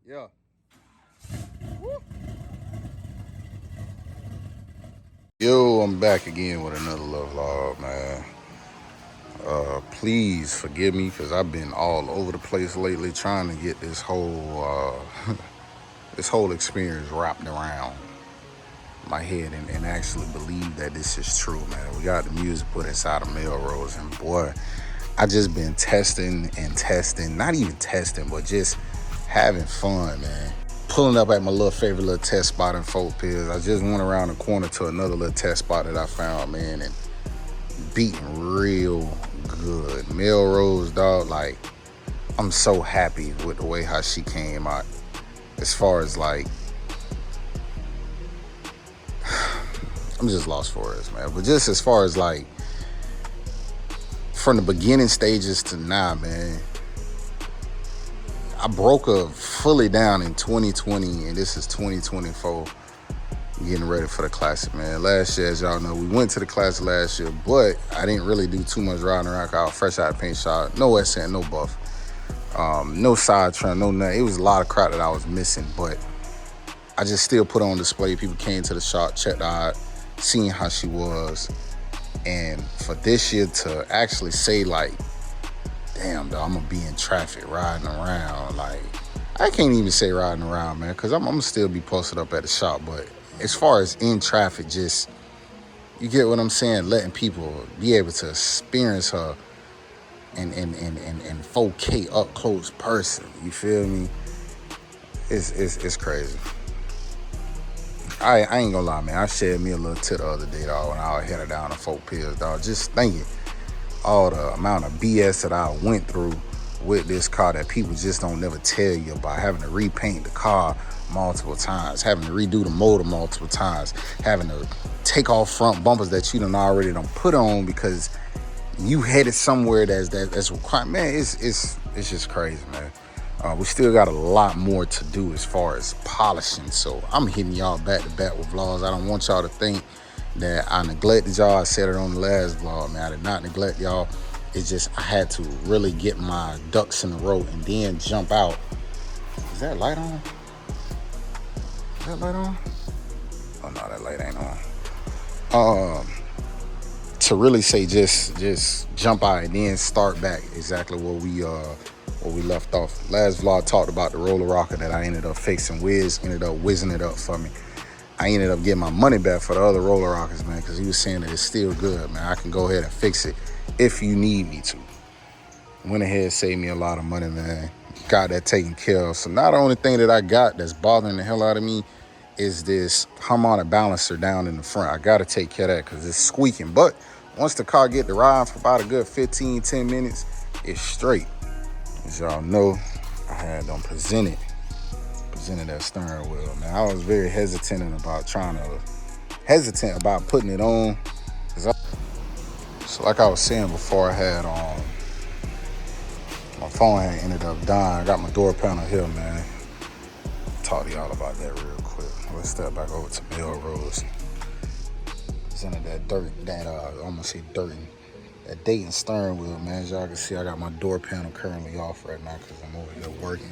Yeah. Yo, I'm back again with another little vlog, man. Please forgive me because I've been all over the place lately trying to get this whole this whole experience wrapped around my head and actually believe that this is true, man. We got the music put inside of Melrose, and boy, I just been testing and testing, not even testing, but just having fun, man. Pulling up at my little favorite little test spot in Fort Pierce. I just went around the corner to another little test spot that I found, man, and beating real good. Melrose, dog, like, I'm so happy with the way how she came out. As far as like, I'm just lost for words, man. But just as far as like, from the beginning stages to now, man, I broke her fully down in 2020, and this is 2024. Getting ready for the classic, man. Last year, as y'all know, we went to the classic last year, but I didn't really do too much riding around. I was fresh out of paint shop, no accent, no buff, no side trim, no nothing. It was a lot of crap that I was missing, but I just still put on display. People came to the shop, checked out, seeing how she was, and for this year to actually say like, damn, dog, I'm gonna be in traffic riding around. Like, I can't even say riding around, man, because I'm gonna still be posted up at the shop. But as far as in traffic, just, you get what I'm saying? Letting people be able to experience her in 4K up close person. You feel me? It's crazy. I ain't gonna lie, man. I shared me a little tit the other day, dog, when I was headed down to Fort Pierce, dog. Just thinking all the amount of BS that I went through with this car that people just don't never tell you about. Having to repaint the car multiple times, having to redo the motor multiple times, having to take off front bumpers that you done already done put on because you headed somewhere that's required. Man, it's just crazy, man. We still got a lot more to do as far as polishing. So I'm hitting y'all back to back with vlogs. I don't want y'all to think that I neglected y'all. I said it on the last vlog, man. I did not neglect y'all. It's just I had to really get my ducks in a row and then jump out. Is that light on? Is that light on? Oh no, that light ain't on. To really say just jump out and then start back exactly where we left off. Last vlog talked about the roller rocker that I ended up fixing. Wiz ended up whizzing it up for me. I ended up getting my money back for the other roller rockers, man, because he was saying that it's still good, man. I can go ahead and fix it if you need me to. Went ahead and saved me a lot of money, man. Got that taken care of. So now the only thing that I got that's bothering the hell out of me is this harmonic balancer down in the front. I got to take care of that because it's squeaking. But once the car get to ride for about a good 15, 10 minutes, it's straight. As y'all know, I had them presented that steering wheel, man. I was very hesitant about putting it on. So like I was saying before, I had my phone had ended up dying. I got my door panel here, man. Talk to y'all about that real quick. Let's step back over to Melrose. It's into that dirt, I almost say dirt. That Dayton steering wheel, man. As y'all can see, I got my door panel currently off right now because I'm over here working.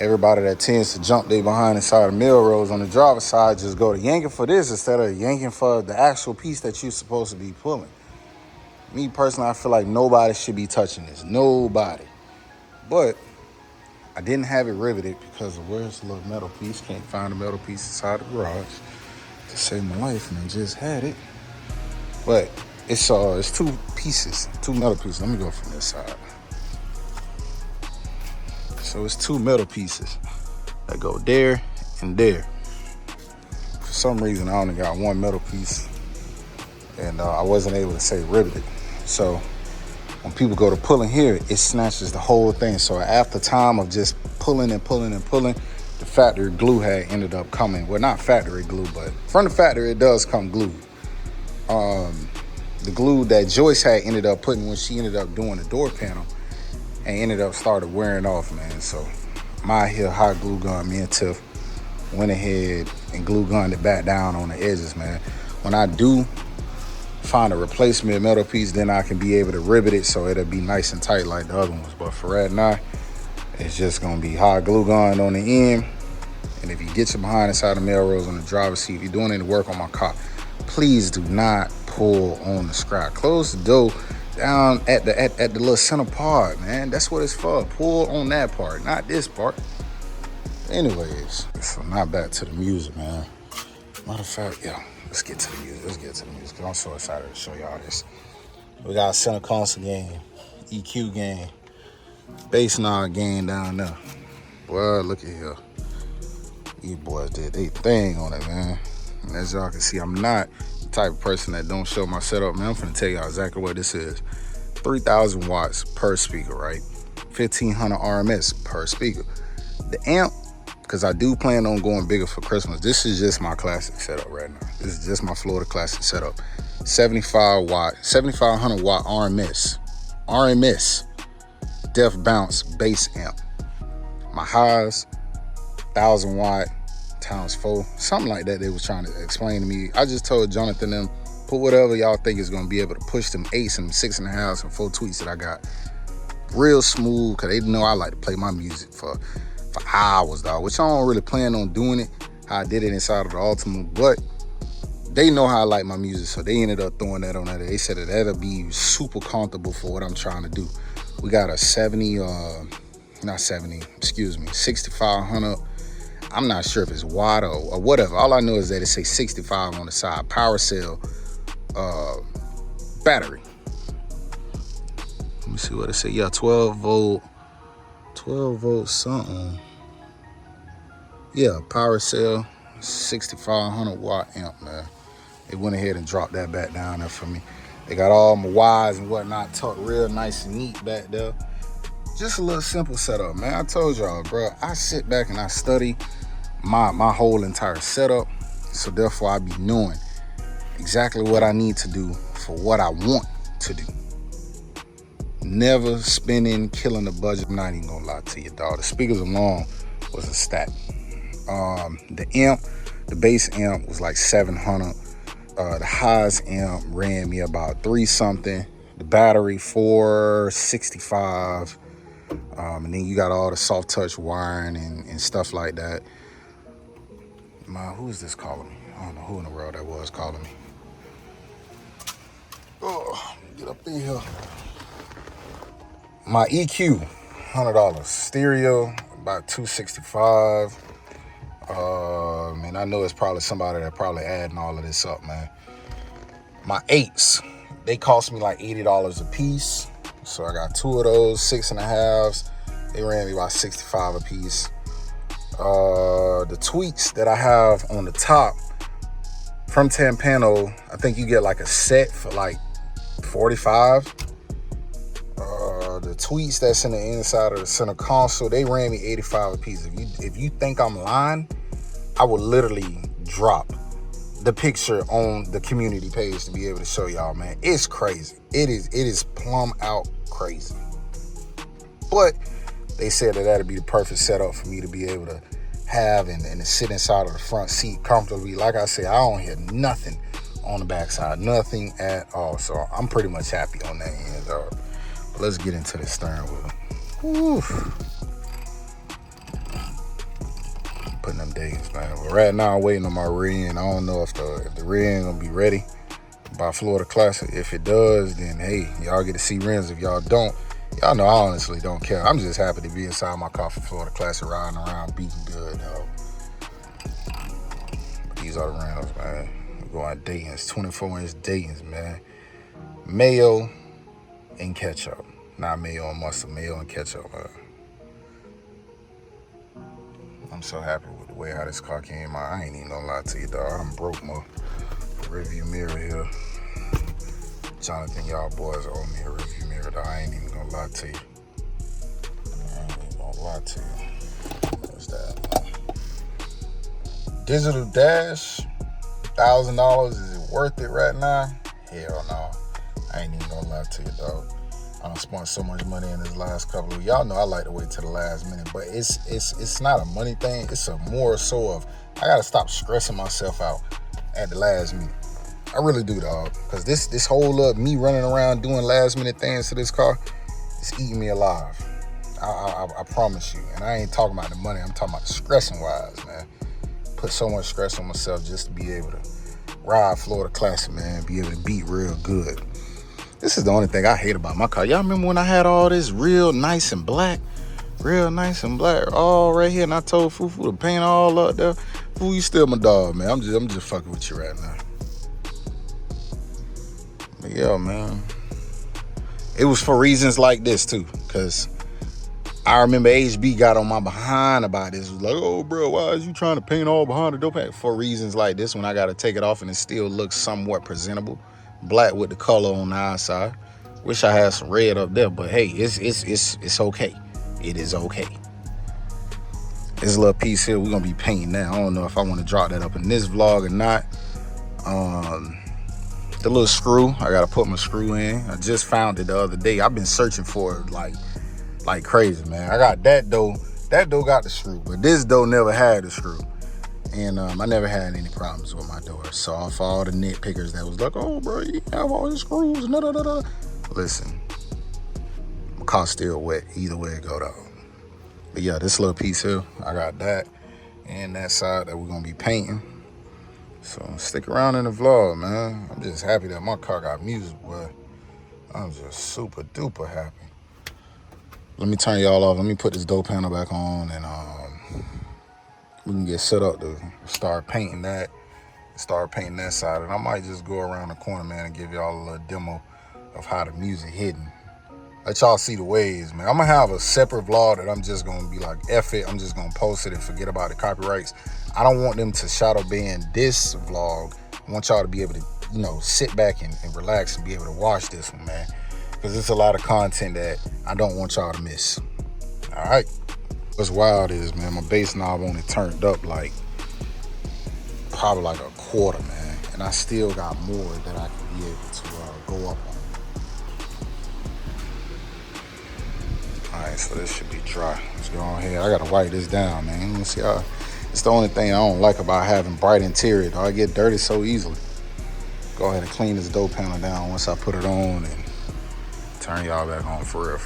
Everybody that tends to jump they behind inside of Melrose on the driver's side just go to yanking for this instead of yanking for the actual piece that you're supposed to be pulling. Me personally, I feel like nobody should be touching this. Nobody. But I didn't have it riveted because of where's the little metal piece. Can't find the metal piece inside the garage to save my life, and I just had it. But it's two pieces, two metal pieces. Let me go from this side. So it's two metal pieces that go there and there. For some reason, I only got one metal piece, and I wasn't able to say riveted. So when people go to pulling here, it snatches the whole thing. So after time of just pulling and pulling and pulling, the factory glue had ended up coming. Well, not factory glue, but from the factory, it does come glued. The glue that Joyce had ended up putting when she ended up doing the door panel and ended up started wearing off, man. So my here hot glue gun, me and Tiff went ahead and glue gunned it back down on the edges, man. When I do find a replacement metal piece, then I can be able to rivet it so it'll be nice and tight like the other ones. But for right now, It's just gonna be hot glue gun on the end. And if you get your behind inside the Melrose on the driver's seat, if you're doing any work on my car, please do not pull on the scrap. Close the door down at the little center part, man. That's what it's for. Pull on that part, not this part. Anyways, so now back to the music, man. Matter of fact, yeah, let's get to the music. Cause I'm so excited to show y'all this. We got center console gain, EQ gain, bass knob gain down there. Boy, look at here. These boys did their thing on it, man. And as y'all can see, I'm not the type of person that don't show my setup, man. I'm finna tell y'all exactly what this is. 3,000 watts per speaker, right? 1,500 RMS per speaker. The amp, because I do plan on going bigger for Christmas. This is just my classic setup right now. This is just my Florida classic setup. 7,500 watt RMS, def bounce bass amp. My highs, 1,000 watt times 4, something like that they was trying to explain to me. I just told Jonathan them, put whatever y'all think is gonna be able to push them 8s and 6.5s and 4 tweets that I got real smooth, cause they know I like to play my music for hours, dog, which I don't really plan on doing it how I did it inside of the Ultima, but they know how I like my music, so they ended up throwing that on there. They said that that'll be super comfortable for what I'm trying to do. We got a 6,500. I'm not sure if it's watt or whatever. All I know is that it says 65 on the side. Power cell battery. Let me see what it say. Yeah, 12 volt something. Yeah, power cell, 6,500 watt amp, man. They went ahead and dropped that back down there for me. They got all my wires and whatnot tucked real nice and neat back there. Just a little simple setup, man. I told y'all, bro, I sit back and I study my whole entire setup, so therefore I be knowing exactly what I need to do for what I want to do. Never spending, killing the budget. I'm not even gonna lie to you, dog. The speakers alone was a stack. The amp, the bass amp was like 700. The highs amp ran me about 3 something. The battery 465. And then you got all the soft touch wiring and stuff like that. Who is this calling me? I don't know who in the world that was calling me. Oh, get up in here. My EQ, $100. Stereo, about $265. And I know it's probably somebody that probably adding all of this up, man. My 8s, they cost me like $80 a piece. So I got 2 of those, 6.5s. They ran me about 65 a piece. The tweets that I have on the top from Tampano, I think you get like a set for like 45. The tweets that's in the inside of the center console, they ran me 85 a piece. If you think I'm lying, I would literally drop the picture on the community page to be able to show y'all, man. It's crazy. It is plumb out crazy. But they said that that'd be the perfect setup for me to be able to have and to sit inside of the front seat comfortably. Like I said, I don't hear nothing on the backside, nothing at all. So I'm pretty much happy on that end, dog. But let's get into the steering wheel. Whew. Putting them days, man. But right now I'm waiting on my rear end. I don't know if the rear end gonna be ready by Florida Classic. If it does, then hey, y'all get to see rims. If y'all don't, y'all know I honestly don't care. I'm just happy to be inside my car for Florida Classic, riding around, beating good, dog. But these are the rims, man. We're going Dayton's, 24-inch Dayton's, man. Mayo and ketchup. Not mayo and mustard, mayo and ketchup, man. I'm so happy with the way how this car came out. I ain't even gonna lie to you, dog. I'm broke my review mirror here. Jonathan, y'all boys owe me a review mirror, dog. I ain't even gonna lie to you. What's that? Digital dash, $1,000. Is it worth it right now? Hell no. I ain't even gonna lie to you, dog. I done spent so much money in this last couple of y'all know I like to wait till the last minute, but it's not a money thing. It's a more so of I gotta stop stressing myself out at the last minute. I really do, dog, because this whole me running around doing last minute things to this car is eating me alive. I promise you. And I ain't talking about the money. I'm talking about the stressing wise, man. Put so much stress on myself just to be able to ride Florida Classic, man. Be able to beat real good. This is the only thing I hate about my car. Y'all remember when I had all this real nice and black? Real nice and black, all right here, and I told Fufu to paint all up there. Fufu, you still my dog, man. I'm just fucking with you right now. But yeah, man. It was for reasons like this too, cause I remember HB got on my behind about this. It was like, oh, bro, why is you trying to paint all behind the door pack? For reasons like this, when I got to take it off and it still looks somewhat presentable, black with the color on the outside. Wish I had some red up there, but hey, it's okay. It is okay. This little piece here, we're gonna be painting that. I don't know if I want to drop that up in this vlog or not. The little screw, I gotta put my screw in. I just found it the other day. I've been searching for it like crazy, man. I got that door. That door got the screw, but this door never had the screw. And I never had any problems with my door. So for all the nitpickers that was like, oh, bro, you have all these screws. No. Listen, my car's still wet. Either way it go, though. But yeah, this little piece here, I got that and that side that we're gonna be painting. So stick around in the vlog, man. I'm just happy that my car got music, boy. I'm just super duper happy. Let me turn y'all off. Let me put this door panel back on, and we can get set up to start painting that side. And I might just go around the corner, man, and give y'all a little demo of how the music hitting. Let y'all see the waves, man. I'm gonna have a separate vlog that I'm just gonna be like, F it, I'm just gonna post it and forget about the copyrights. I don't want them to shadow ban this vlog. I want y'all to be able to, you know, sit back and relax and be able to watch this one, man. Because it's a lot of content that I don't want y'all to miss. All right. What's wild is, man, my bass knob only turned up like probably like a quarter, man. And I still got more that I can be able to go up on. All right, so this should be dry. Let's go on here. I gotta wipe this down, man. Let's see how. It's the only thing I don't like about having bright interior, though. I get dirty so easily. Go ahead and clean this door panel down once I put it on and turn y'all back on for real.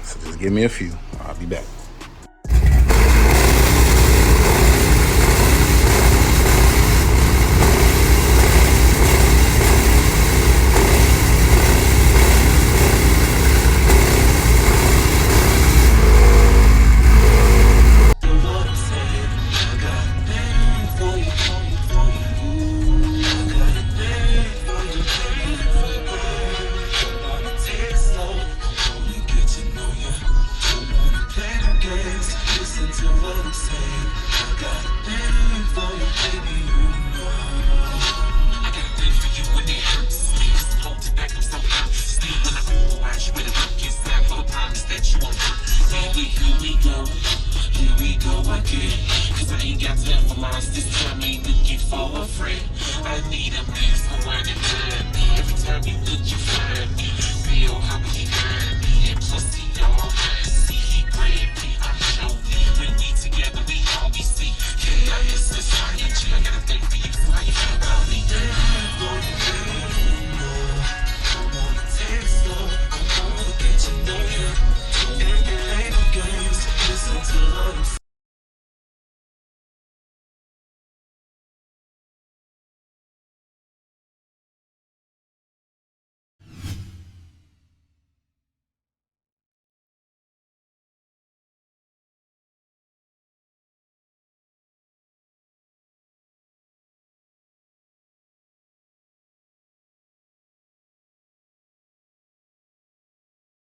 So just give me a few. I'll be back. Every time you look, you find me. Real, how he earn me. And plus, he all